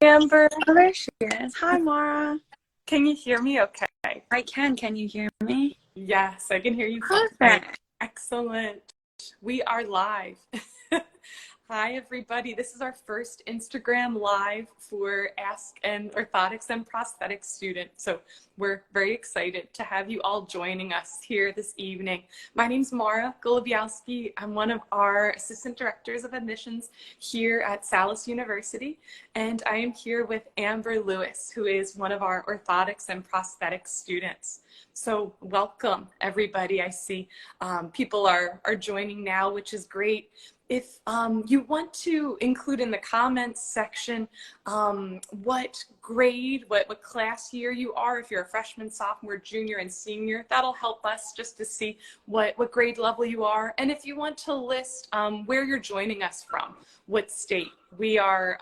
Amber. Oh, there she is. Hi, Mara. Can you hear me okay? I can. Can you hear me? Yes, I can hear you fine. Perfect. Excellent. We are live. Hi, everybody. This is our first Instagram live for Ask an Orthotics and Prosthetics student. So we're very excited to have you all joining us here this evening. My name's Mara Golubiowski. I'm one of our Assistant Directors of Admissions here at Salus University, and I am here with Amber Lewis, who is one of our Orthotics and Prosthetics students. So welcome, everybody. I see people are joining now, which is great. If you want to include in the comments section what grade, what class year you are, if you're a freshman, sophomore, junior, and senior, that'll help us just to see what grade level you are. And if you want to list where you're joining us from, what state. We are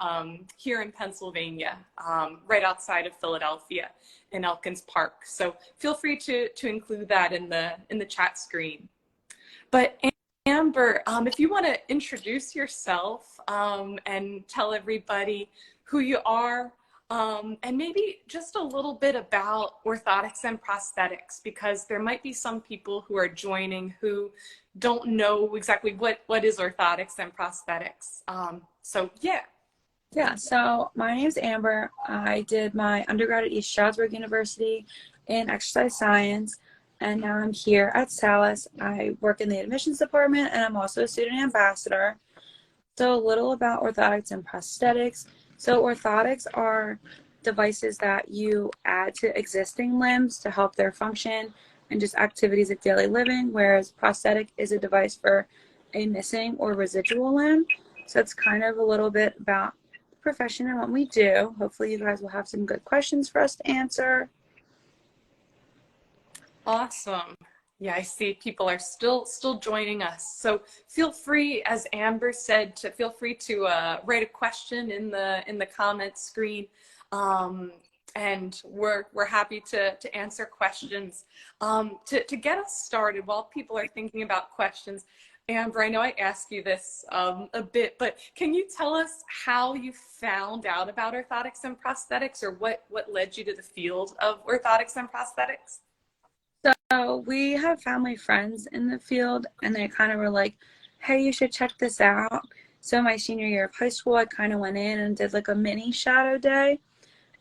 here in Pennsylvania, right outside of Philadelphia in Elkins Park. So feel free to include that in the chat screen. But Amber, if you want to introduce yourself and tell everybody who you are, and maybe just a little bit about orthotics and prosthetics, because there might be some people who are joining who don't know exactly what is orthotics and prosthetics. So yeah. Yeah, so my name's Amber. I did my undergrad at East Stroudsburg University in exercise science, and now I'm here at Salus. I work in the admissions department, and I'm also a student ambassador. So a little about orthotics and prosthetics. So orthotics are devices that you add to existing limbs to help their function and just activities of daily living, whereas prosthetic is a device for a missing or residual limb. So it's kind of a little bit about the profession and what we do. Hopefully you guys will have some good questions for us to answer. Awesome. Yeah, I see people are still joining us. So feel free, as Amber said, to feel free to write a question in the comments screen, and we're happy to answer questions. To get us started, while people are thinking about questions, Amber, I know I asked you this a bit, but can you tell us how you found out about orthotics and prosthetics, or what led you to the field of orthotics and prosthetics? So we have family friends in the field, and they kind of were like, hey, you should check this out. So my senior year of high school, I kind of went in and did like a mini shadow day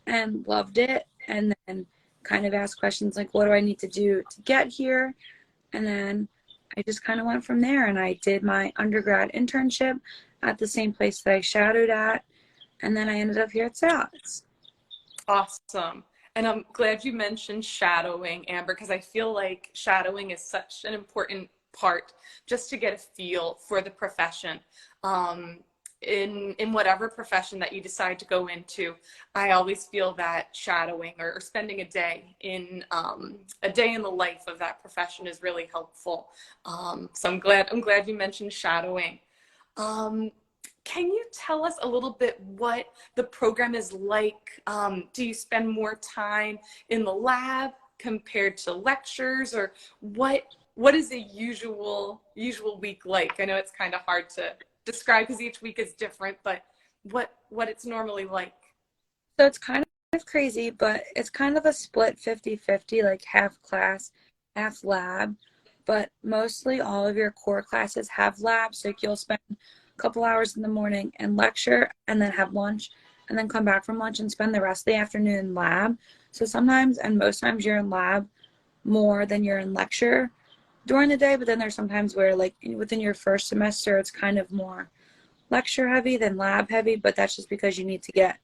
and loved it. And then kind of asked questions like, what do I need to do to get here? And then I just kind of went from there, and I did my undergrad internship at the same place that I shadowed at. And then I ended up here at Salus. Awesome. And I'm glad you mentioned shadowing, Amber, because I feel like shadowing is such an important part just to get a feel for the profession. In whatever profession that you decide to go into, I always feel that shadowing or spending a day in the life of that profession is really helpful. So I'm glad you mentioned shadowing. Can you tell us a little bit what the program is like? Do you spend more time in the lab compared to lectures, or what is a usual week like? I know it's kind of hard to describe because each week is different, but what it's normally like. So it's kind of crazy, but it's kind of a split 50-50, like half class, half lab. But mostly all of your core classes have labs. So you'll spend a couple hours in the morning and lecture, and then have lunch, and then come back from lunch and spend the rest of the afternoon in lab. So sometimes, and most times, you're in lab more than you're in lecture during the day. But then there's sometimes where, like within your first semester, it's kind of more lecture heavy than lab heavy, but that's just because you need to get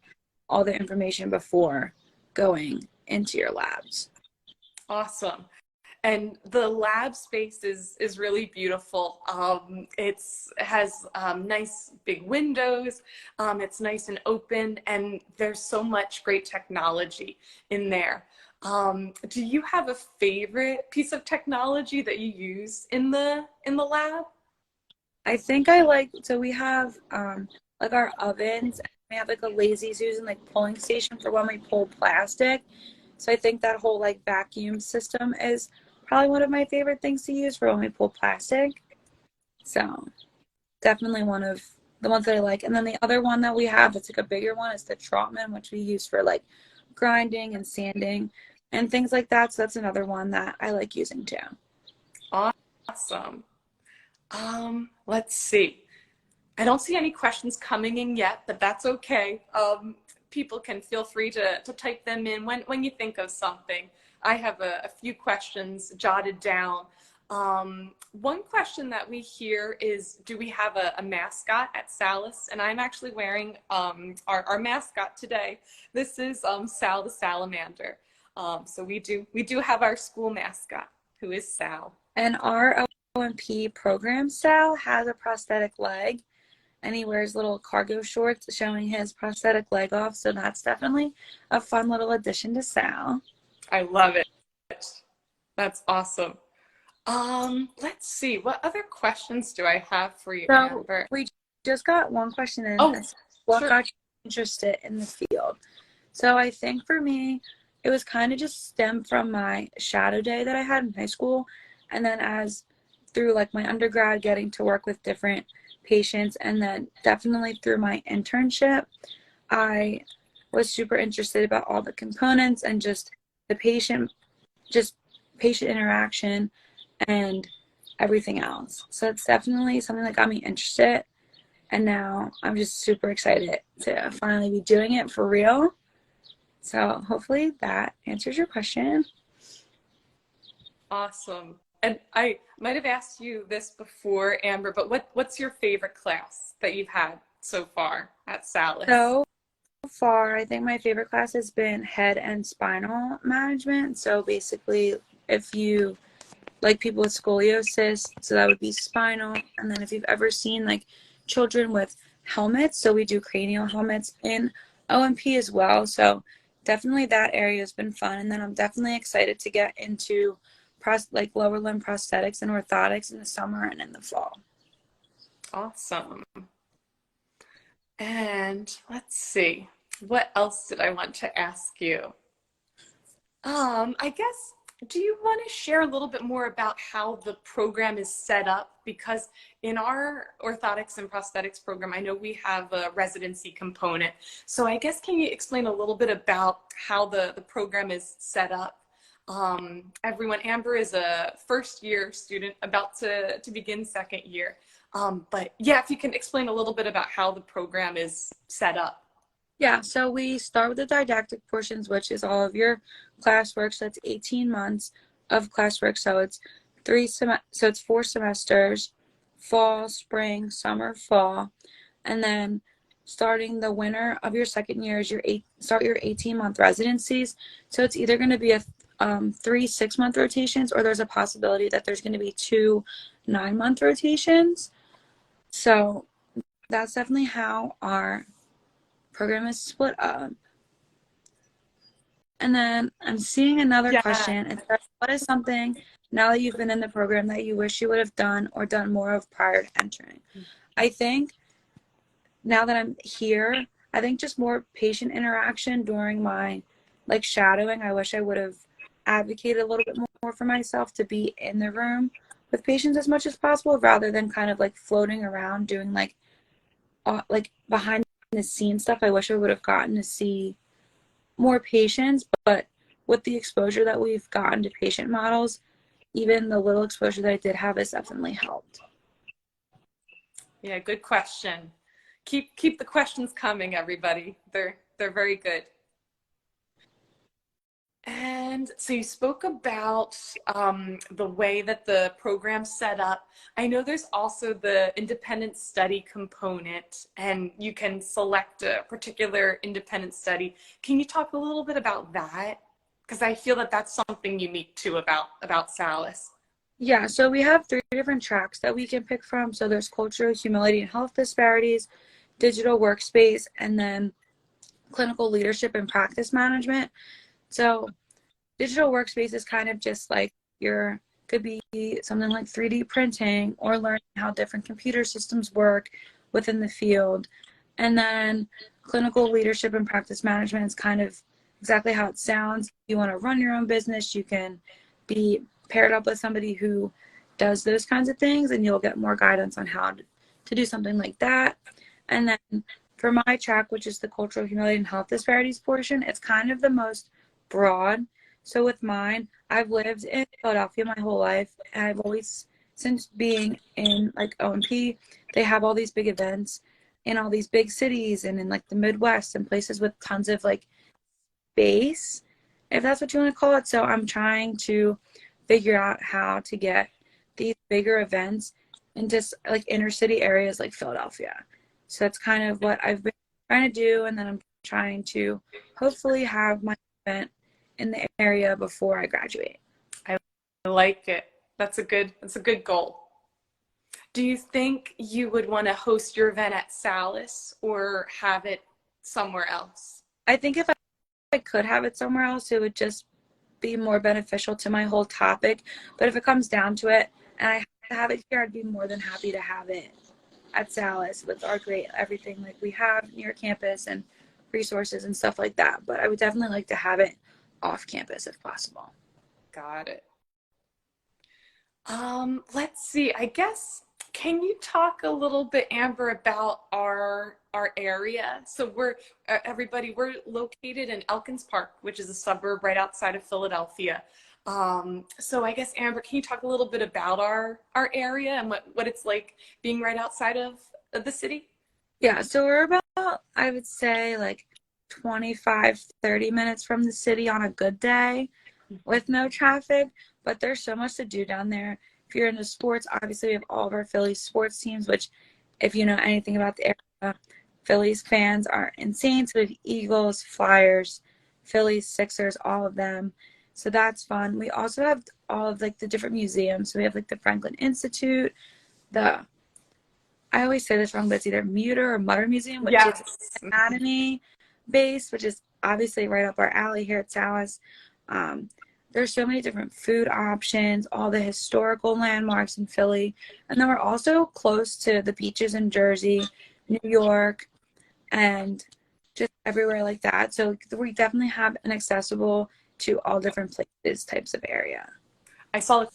all the information before going into your labs. Awesome. And the lab space is really beautiful. It has nice big windows. It's nice and open, and there's so much great technology in there. Do you have a favorite piece of technology that you use in the lab? I think so we have like our ovens, and we have like a lazy Susan like pulling station for when we pull plastic. So I think that whole like vacuum system is probably one of my favorite things to use for when we pull plastic. So definitely one of the ones that I like. And then the other one that we have that's like a bigger one is the Trotman, which we use for like grinding and sanding and things like that. So that's another one that I like using too. Awesome. Let's see. I don't see any questions coming in yet, but that's okay. People can feel free to type them in when you think of something. I have a few questions jotted down. One question that we hear is, do we have a mascot at Salus? And I'm actually wearing our mascot today. This is Sal the Salamander. So we do have our school mascot, who is Sal. And our O&P program, Sal, has a prosthetic leg, and he wears little cargo shorts showing his prosthetic leg off. So that's definitely a fun little addition to Sal. I love it. That's awesome. Let's see. What other questions do I have for you, So Amber? we just got one question in. Oh, what sure. got you interested in the field? So I think for me, it was kind of just stemmed from my shadow day that I had in high school. And then as through like my undergrad, getting to work with different patients, and then definitely through my internship, I was super interested about all the components and just the patient interaction and everything else. So it's definitely something that got me interested. And now I'm just super excited to finally be doing it for real. So hopefully that answers your question. Awesome. And I might have asked you this before, Amber, but what's your favorite class that you've had so far at Salus? So far, I think my favorite class has been head and spinal management. So basically, if you like people with scoliosis, so that would be spinal. And then if you've ever seen like children with helmets, so we do cranial helmets in O&P as well. So definitely that area has been fun. And then I'm definitely excited to get into like lower limb prosthetics and orthotics in the summer and in the fall. Awesome. And let's see, what else did I want to ask you? I guess, do you want to share a little bit more about how the program is set up? Because in our orthotics and prosthetics program, I know we have a residency component. So I guess, can you explain a little bit about how the program is set up? Everyone, Amber is a first year student about to begin second year. But yeah, if you can explain a little bit about how the program is set up. Yeah, so we start with the didactic portions, which is all of your classwork. So it's 18 months of classwork. So it's 4 semesters, fall, spring, summer, fall. And then starting the winter of your second year is start your 18-month residencies. So it's either going to be a 3 6-month rotations, or there's a possibility that there's going to be 2 9-month rotations. So that's definitely how our program is split up. And then I'm seeing another question. It says, what is something now that you've been in the program that you wish you would have done or done more of prior to entering? I think now that I'm here, I think just more patient interaction during my like shadowing. I wish I would have advocated a little bit more for myself to be in the room with patients as much as possible, rather than kind of like floating around doing like behind the scenes stuff. I wish I would have gotten to see more patients, but with the exposure that we've gotten to patient models, even the little exposure that I did have has definitely helped. Yeah, good question. Keep the questions coming, everybody. They're very good. And so you spoke about the way that the program's set up. I know there's also the independent study component, and you can select a particular independent study. Can you talk a little bit about that? Because I feel that that's something unique too about Salus. Yeah, so we have 3 different tracks that we can pick from. So there's cultural humility and health disparities, digital workspace, and then clinical leadership and practice management. So digital workspace is kind of just like could be something like 3D printing or learning how different computer systems work within the field. And then clinical leadership and practice management is kind of exactly how it sounds. If you want to run your own business, you can be paired up with somebody who does those kinds of things, and you'll get more guidance on how to do something like that. And then for my track, which is the cultural humility and health disparities portion, it's kind of the most broad. So with mine, I've lived in Philadelphia my whole life, and I've always, since being in like O&P, they have all these big events in all these big cities and in like the Midwest and places with tons of like space, if that's what you want to call it. So I'm trying to figure out how to get these bigger events into like inner city areas like Philadelphia. So that's kind of what I've been trying to do, and then I'm trying to hopefully have my event in the area before I graduate. I like it. That's a good goal. Do you think you would want to host your event at Salus or have it somewhere else? I think if I could have it somewhere else, it would just be more beneficial to my whole topic. But if it comes down to it and I have to have it here, I'd be more than happy to have it at Salus with our great everything like we have near campus and resources and stuff like that. But I would definitely like to have it off campus if possible. Got it. Let's see. I guess, can you talk a little bit, Amber, about our area? So we're we're located in Elkins Park, which is a suburb right outside of Philadelphia. So I guess, Amber, can you talk a little bit about our area and what it's like being right outside of the city? Yeah, so we're about, I would say, like 25, 30 minutes from the city on a good day with no traffic, but there's so much to do down there. If you're into sports, obviously we have all of our Phillies sports teams, which if you know anything about the area, Phillies fans are insane. So we have Eagles, Flyers, Phillies, Sixers, all of them. So that's fun. We also have all of like the different museums. So we have like the Franklin Institute, the, I always say this wrong, but it's either Mutter or Mutter Museum, which Yes. is anatomy based, which is obviously right up our alley here at Salus. There's so many different food options, all the historical landmarks in Philly. And then we're also close to the beaches in Jersey, New York, and just everywhere like that. So we definitely have an accessible to all different places types of area. I saw a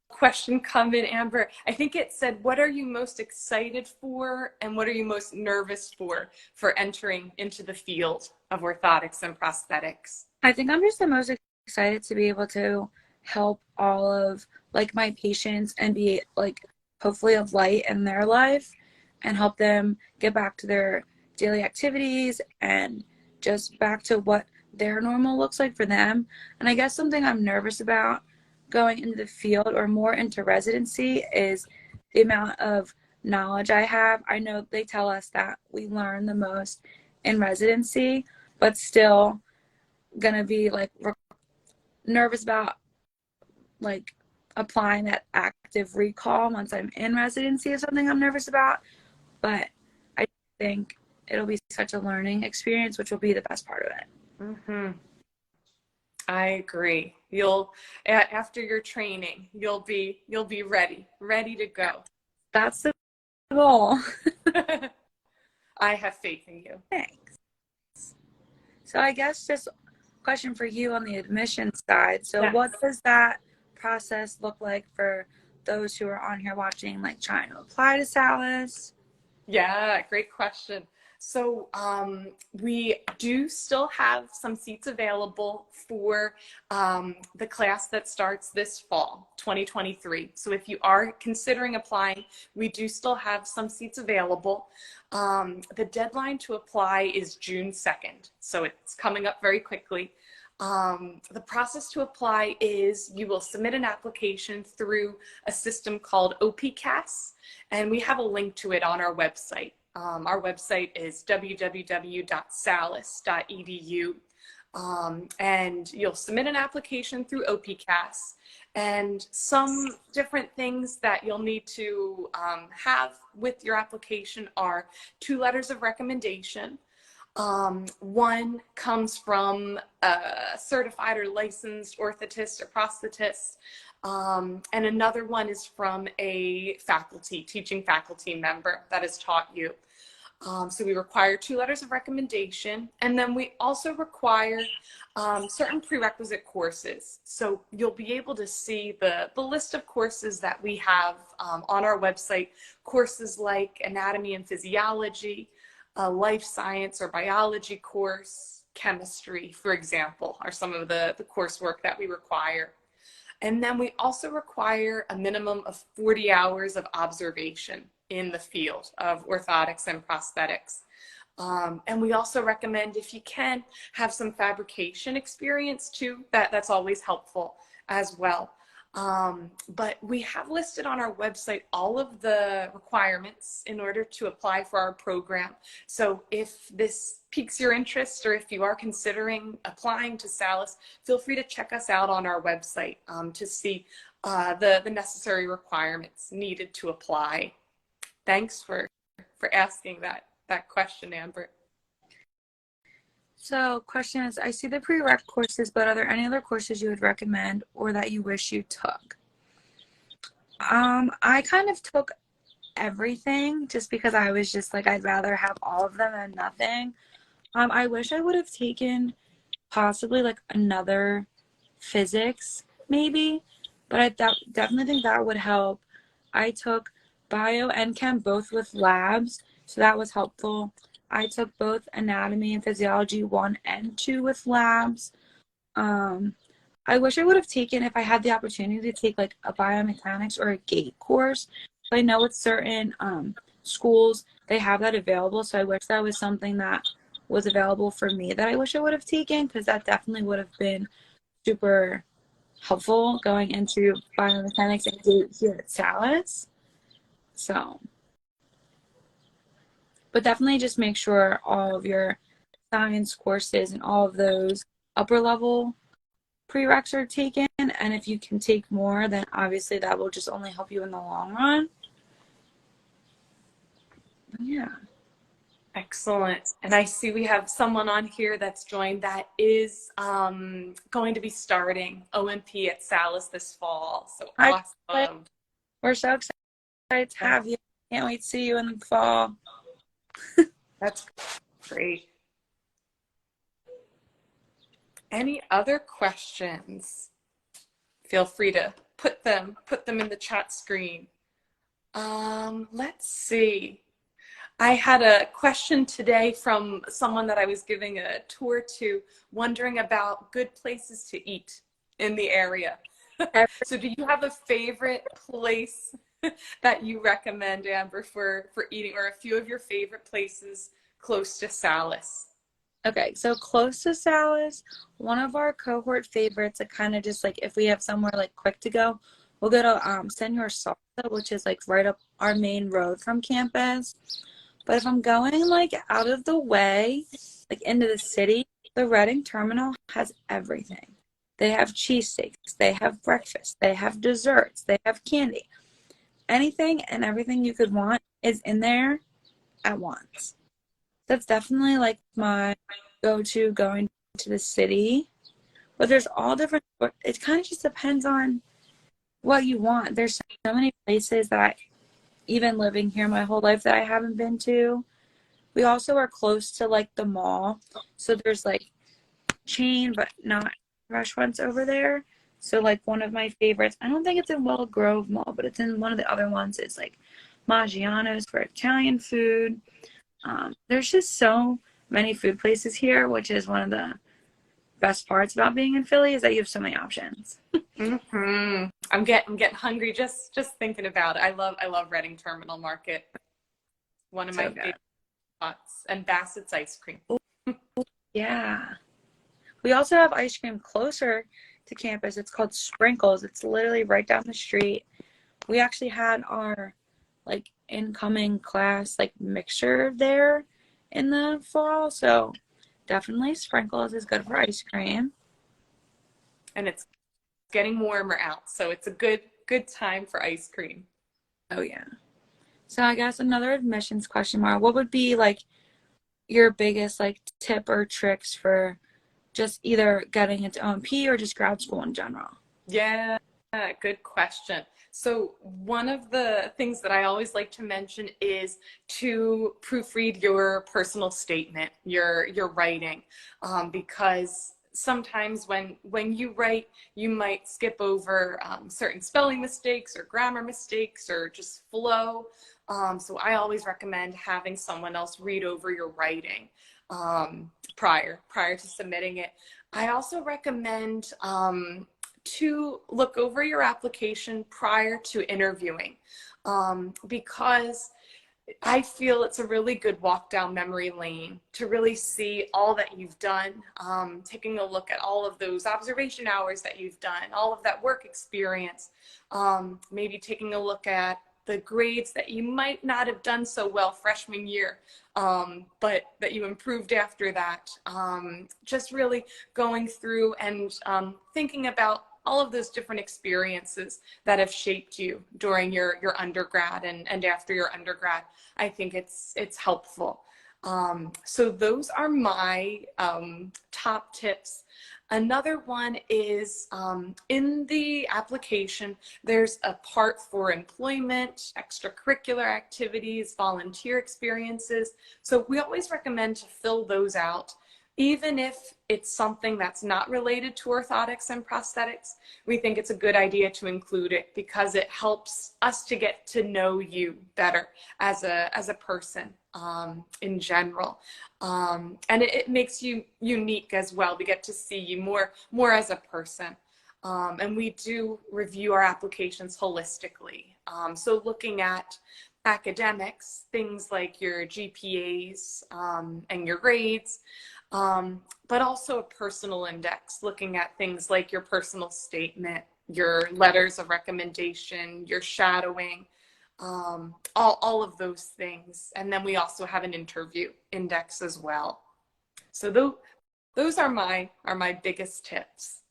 question come in, Amber. I think it said, what are you most excited for and what are you most nervous for entering into the field of orthotics and prosthetics? I think I'm just the most excited to be able to help all of like my patients and be like hopefully a light in their life and help them get back to their daily activities and just back to what their normal looks like for them. And I guess something I'm nervous about going into the field or more into residency is the amount of knowledge I have. I know they tell us that we learn the most in residency, but still gonna be like nervous about like applying that active recall once I'm in residency is something I'm nervous about. But I think it'll be such a learning experience, which will be the best part of it. Mm-hmm. I agree. You'll after your training, you'll be ready to go. That's the goal. I have faith in you. Thanks. So I guess just question for you on the admission side. So Yes. What does that process look like for those who are on here watching, like trying to apply to Salus? Yeah, great question. So we do still have some seats available for the class that starts this fall, 2023. So if you are considering applying, we do still have some seats available. The deadline to apply is June 2nd, so it's coming up very quickly. The process to apply is you will submit an application through a system called OPCAS, and we have a link to it on our website. Our website is www.salus.edu, and you'll submit an application through OPCAS, and some different things that you'll need to have with your application are 2 letters of recommendation. One comes from a certified or licensed orthotist or prosthetist, and another one is from a teaching faculty member that has taught you. So we require 2 letters of recommendation, and then we also require certain prerequisite courses. So you'll be able to see the list of courses that we have on our website, courses like anatomy and physiology, a life science or biology course. Chemistry, for example, are some of the coursework that we require. And then we also require a minimum of 40 hours of observation in the field of orthotics and prosthetics. And we also recommend, if you can, have some fabrication experience too. That's always helpful as well. But we have listed on our website all of the requirements in order to apply for our program. So if this piques your interest, or if you are considering applying to Salus, feel free to check us out on our website to see the necessary requirements needed to apply. Thanks for asking that question, Amber. So, question is, I see the prereq courses, but are there any other courses you would recommend or that you wish you took? I kind of took everything just because I was just like, I'd rather have all of them than nothing. I wish I would have taken possibly like another physics, maybe, but I definitely think that would help. I took bio and chem both with labs, so that was helpful. I took both anatomy and physiology 1 and 2 with labs. I wish I would have taken, if I had the opportunity to take like a biomechanics or a gait course. I know with certain schools, they have that available. So I wish that was something that was available for me that I wish I would have taken, because that definitely would have been super helpful going into biomechanics and gait here at Salus. So, but definitely just make sure all of your science courses and all of those upper level prereqs are taken. And if you can take more, then obviously that will just only help you in the long run. But yeah. Excellent. And I see we have someone on here that's joined that is going to be starting OMP at Salus this fall. So awesome. We're so excited to have you. Can't wait to see you in the fall. That's great. Any other questions? Feel free to put them in the chat screen. Let's see. I had a question today from someone that I was giving a tour to, wondering about good places to eat in the area. So do you have a favorite place that you recommend, Amber, for eating, or a few of your favorite places close to Salus? Okay, so close to Salus, one of our cohort favorites, that kind of just like, if we have somewhere like quick to go, we'll go to Senor Salsa, which is like right up our main road from campus. But if I'm going like out of the way, like into the city, the Reading Terminal has everything. They have cheesesteaks, they have breakfast, they have desserts, they have candy. Anything and everything you could want is in there at once. That's definitely like my go-to going to the city. But there's all different, it kind of just depends on what you want. There's so many places that even living here my whole life that I haven't been to. We also are close to like the mall, so there's like chain but not restaurants over there. So like one of my favorites, I don't think it's in Willow Grove Mall, but it's in one of the other ones. It's like Maggiano's for Italian food. There's just so many food places here, which is one of the best parts about being in Philly, is that you have so many options. Mm-hmm. I'm getting hungry just thinking about it. I love Reading Terminal Market. One of my favorite spots, and Bassett's ice cream. Yeah. We also have ice cream closer to campus. It's called Sprinkles. It's literally right down the street. We actually had our like incoming class like mixture there in the fall, so definitely Sprinkles is good for ice cream. And it's getting warmer out, so it's a good time for ice cream. Oh yeah. So I guess another admissions question, Mara, what would be like your biggest like tip or tricks for just either getting into OMP or just grad school in general? Yeah, good question. So one of the things that I always like to mention is to proofread your personal statement, your writing, because sometimes when you write, you might skip over certain spelling mistakes or grammar mistakes or just flow. So I always recommend having someone else read over your writing prior to submitting it. I also recommend to look over your application prior to interviewing, because I feel it's a really good walk down memory lane to really see all that you've done, taking a look at all of those observation hours that you've done, all of that work experience, maybe taking a look at the grades that you might not have done so well freshman year, but that you improved after that. Just really going through and thinking about all of those different experiences that have shaped you during your undergrad and after your undergrad. I think it's helpful. So those are my top tips. Another one is in the application, there's a part for employment, extracurricular activities, volunteer experiences. So we always recommend to fill those out. Even if it's something that's not related to orthotics and prosthetics, we think it's a good idea to include it because it helps us to get to know you better as a person in general. And it makes you unique as well. We get to see you more as a person. And we do review our applications holistically. So looking at academics, things like your GPAs and your grades, but also a personal index, looking at things like your personal statement, your letters of recommendation, your shadowing, all of those things. And then we also have an interview index as well. So those are my biggest tips.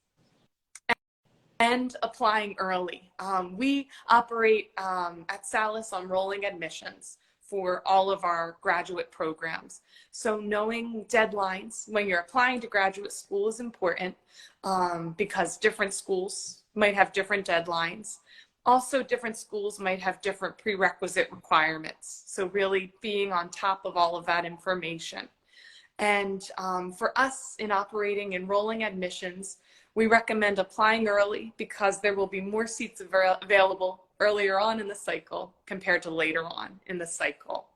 And applying early. We operate at Salus on rolling admissions for all of our graduate programs. So knowing deadlines when you're applying to graduate school is important because different schools might have different deadlines. Also, different schools might have different prerequisite requirements. So really being on top of all of that information. And for us in operating and rolling admissions, we recommend applying early because there will be more seats available earlier on in the cycle compared to later on in the cycle.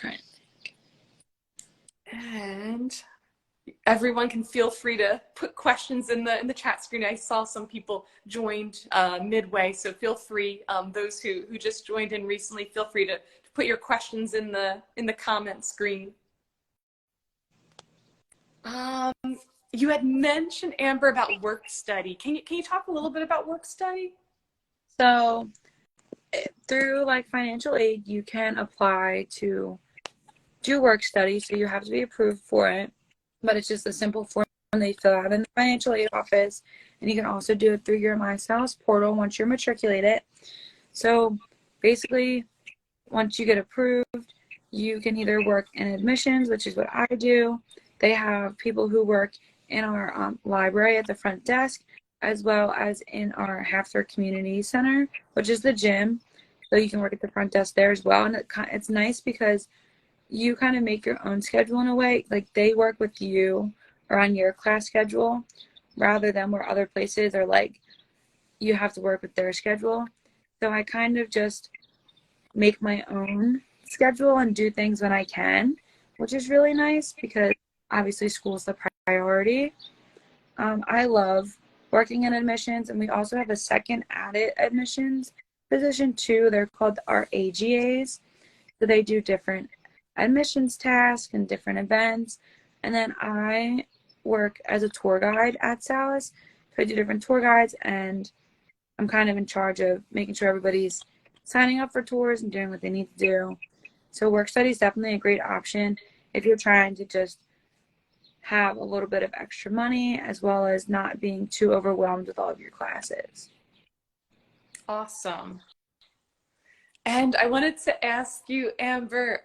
Right. And everyone can feel free to put questions in the chat screen. I saw some people joined midway, so feel free. Those who just joined in recently, feel free to put your questions in the comment screen. You had mentioned, Amber, about work study. Can you talk a little bit about work study? So through like financial aid, you can apply to do work study. So you have to be approved for it, but it's just a simple form they fill out in the financial aid office. And you can also do it through your MySalus portal once you're matriculated. So basically, once you get approved, you can either work in admissions, which is what I do. They have people who work in our library at the front desk, as well as in our Half-Third Community Center, which is the gym. So you can work at the front desk there as well. And it's nice because you kind of make your own schedule in a way. Like they work with you or on your class schedule rather than where other places are like you have to work with their schedule. So I kind of just make my own schedule and do things when I can, which is really nice because obviously school is the priority. I love working in admissions, and we also have a second added admissions position too. They're called our AGAs. So they do different admissions tasks and different events. And then I work as a tour guide at Salus. So I do different tour guides, and I'm kind of in charge of making sure everybody's signing up for tours and doing what they need to do. So work study is definitely a great option if you're trying to just have a little bit of extra money as well as not being too overwhelmed with all of your classes. Awesome. And I wanted to ask you, Amber,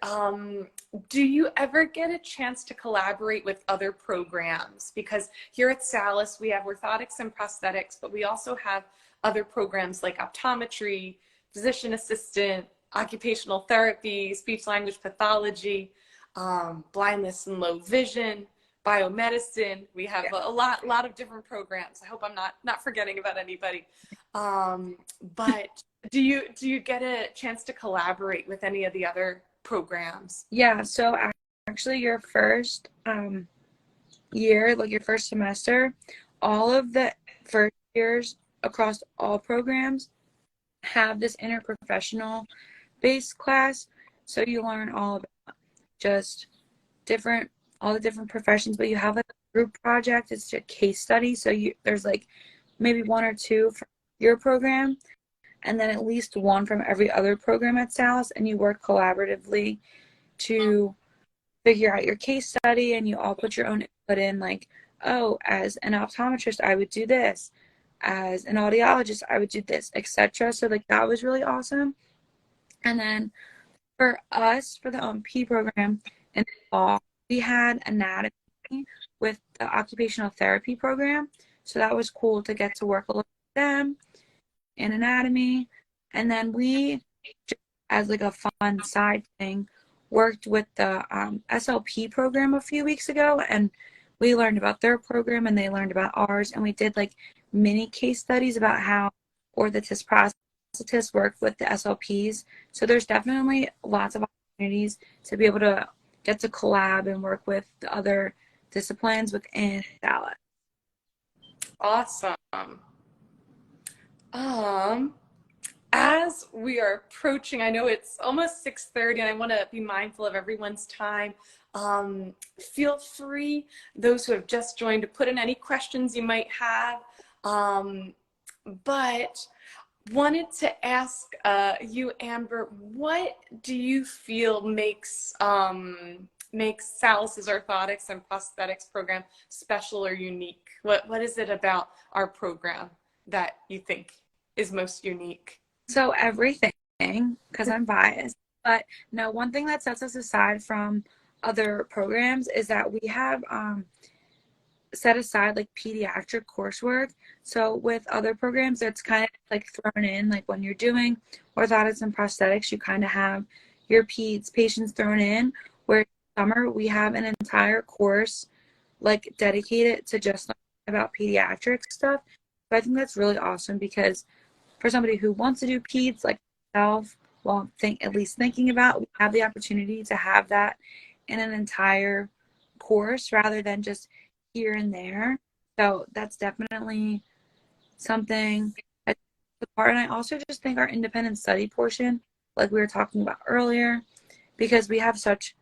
do you ever get a chance to collaborate with other programs? Because here at Salus, we have orthotics and prosthetics, but we also have other programs like optometry, physician assistant, occupational therapy, speech language pathology, blindness and low vision, biomedicine. We have a lot of different programs. I hope I'm not forgetting about anybody. But do you get a chance to collaborate with any of the other programs? Yeah, so actually your first year, like your first semester, all of the first years across all programs have this interprofessional based class. So you learn all about just different all the different professions, but you have like a group project. It's a case study. So there's like maybe one or two from your program, and then at least one from every other program at Salus, and you work collaboratively to figure out your case study, and you all put your own input in, like, oh, as an optometrist I would do this, as an audiologist I would do this, etc. So like that was really awesome. And then for us, for the OMP program in the fall, we had anatomy with the occupational therapy program. So that was cool to get to work a little with them in anatomy. And then we, just as like a fun side thing, worked with the SLP program a few weeks ago, and we learned about their program and they learned about ours, and we did like mini case studies about how orthotics prosthetists work with the SLPs. So there's definitely lots of opportunities to be able to get to collab and work with the other disciplines within Salus. Awesome. As we are approaching, I know it's almost 6:30 and I want to be mindful of everyone's time. Feel free, those who have just joined, to put in any questions you might have. But wanted to ask you, Amber, what do you feel makes Salus's Orthotics and Prosthetics program special or unique? What is it about our program that you think is most unique? So everything, because I'm biased, but no, one thing that sets us aside from other programs is that we have set aside like pediatric coursework. So with other programs, it's kind of like thrown in, like when you're doing orthotics and prosthetics, you kind of have your peds patients thrown in, where summer we have an entire course like dedicated to just about pediatric stuff. So I think that's really awesome, because for somebody who wants to do peds like myself, well, at least thinking about, we have the opportunity to have that in an entire course rather than just here and there. So that's definitely something that's the part. And I also just think our independent study portion, like we were talking about earlier, because we have such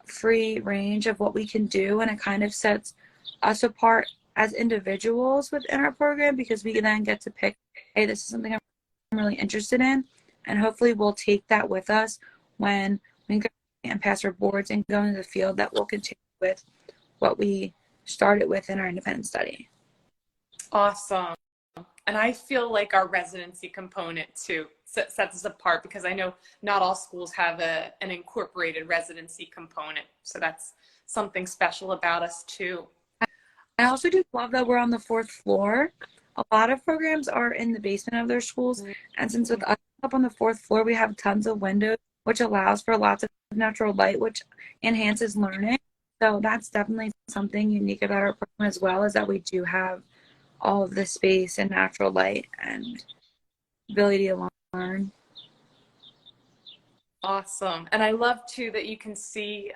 free range of what we can do, and it kind of sets us apart as individuals within our program, because we then get to pick, hey, this is something I'm really interested in, and hopefully we'll take that with us when we go and pass our boards and go into the field, that we'll continue with what we started with in our independent study. Awesome. And I feel like our residency component too sets us apart, because I know not all schools have an incorporated residency component. So that's something special about us too. I also do love that we're on the 4th floor. A lot of programs are in the basement of their schools, and since with us up on the 4th floor, we have tons of windows, which allows for lots of natural light, which enhances learning. So that's definitely something unique about our program as well, is that we do have all of the space and natural light and ability to learn. Awesome. And I love too that you can see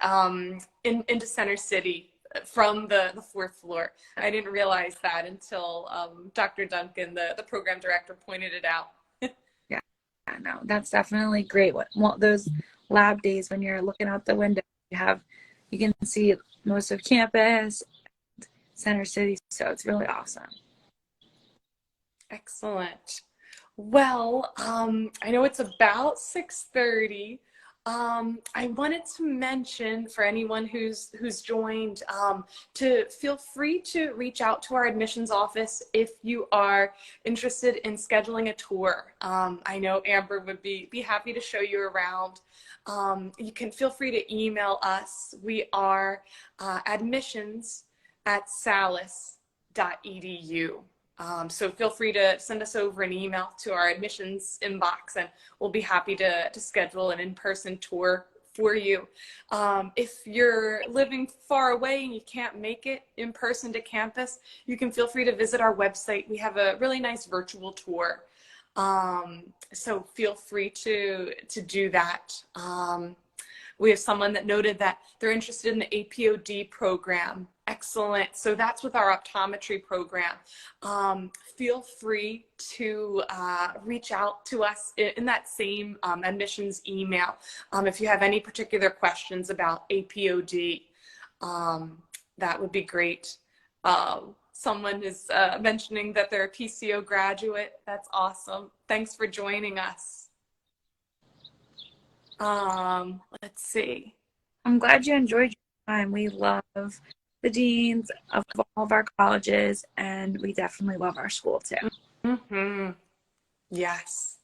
into Center City from the 4th floor. I didn't realize that until Dr. Duncan, the program director, pointed it out. Yeah, no, that's definitely great. Those lab days when you're looking out the window, you can see most of campus, Center City, so it's really awesome. Excellent. Well, I know it's about 6:30. I wanted to mention for anyone who's joined, to feel free to reach out to our admissions office if you are interested in scheduling a tour. I know Amber would be happy to show you around. You can feel free to email us. We are admissions@salus.edu. So feel free to send us over an email to our admissions inbox, and we'll be happy to schedule an in-person tour for you. If you're living far away and you can't make it in person to campus, you can feel free to visit our website. We have a really nice virtual tour So feel free to do that. We have someone that noted that they're interested in the APOD program. Excellent. So that's with our optometry program. Feel free to reach out to us in that same admissions email if you have any particular questions about APOD. That would be great. Someone is mentioning that they're a PCO graduate. That's awesome. Thanks for joining us. Let's see. I'm glad you enjoyed your time. We love the deans of all of our colleges, and we definitely love our school too. Mm-hmm. Yes.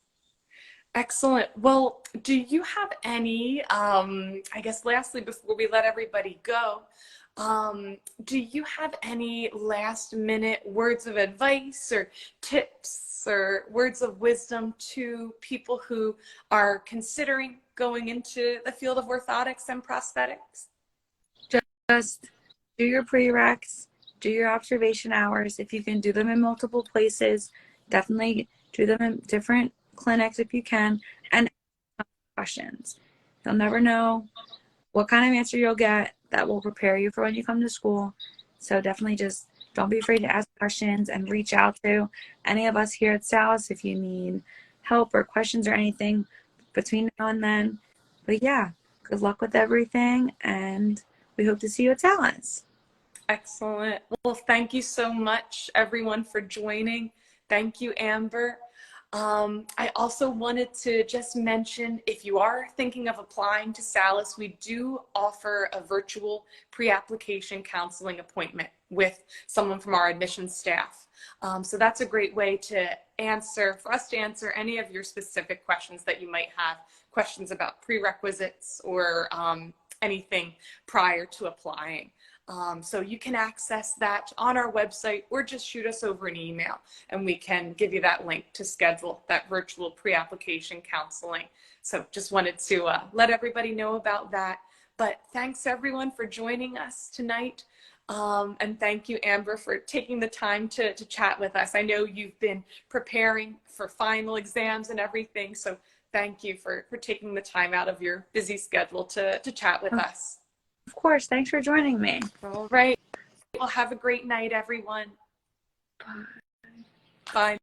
Excellent. Well, do you have any, I guess lastly, before we let everybody go, do you have any last minute words of advice or tips or words of wisdom to people who are considering going into the field of orthotics and prosthetics? Just do your prereqs, do your observation hours. If you can do them in multiple places, definitely do them in different clinics if you can, and ask questions. You'll never know what kind of answer you'll get that will prepare you for when you come to school. So definitely just don't be afraid to ask questions and reach out to any of us here at Salus if you need help or questions or anything between now and then. But yeah, good luck with everything, and we hope to see you at Salus. Excellent. Well, thank you so much, everyone, for joining. Thank you, Amber. I also wanted to just mention, if you are thinking of applying to Salus, we do offer a virtual pre-application counseling appointment with someone from our admissions staff. So that's a great way for us to answer any of your specific questions that you might have, questions about prerequisites or anything prior to applying. So you can access that on our website or just shoot us over an email and we can give you that link to schedule that virtual pre-application counseling. So just wanted to let everybody know about that. But thanks everyone for joining us tonight. And thank you, Amber, for taking the time to chat with us. I know you've been preparing for final exams and everything. So thank you for taking the time out of your busy schedule to chat with us. Of course. Thanks for joining me. All right. Well, have a great night, everyone. Bye. Bye.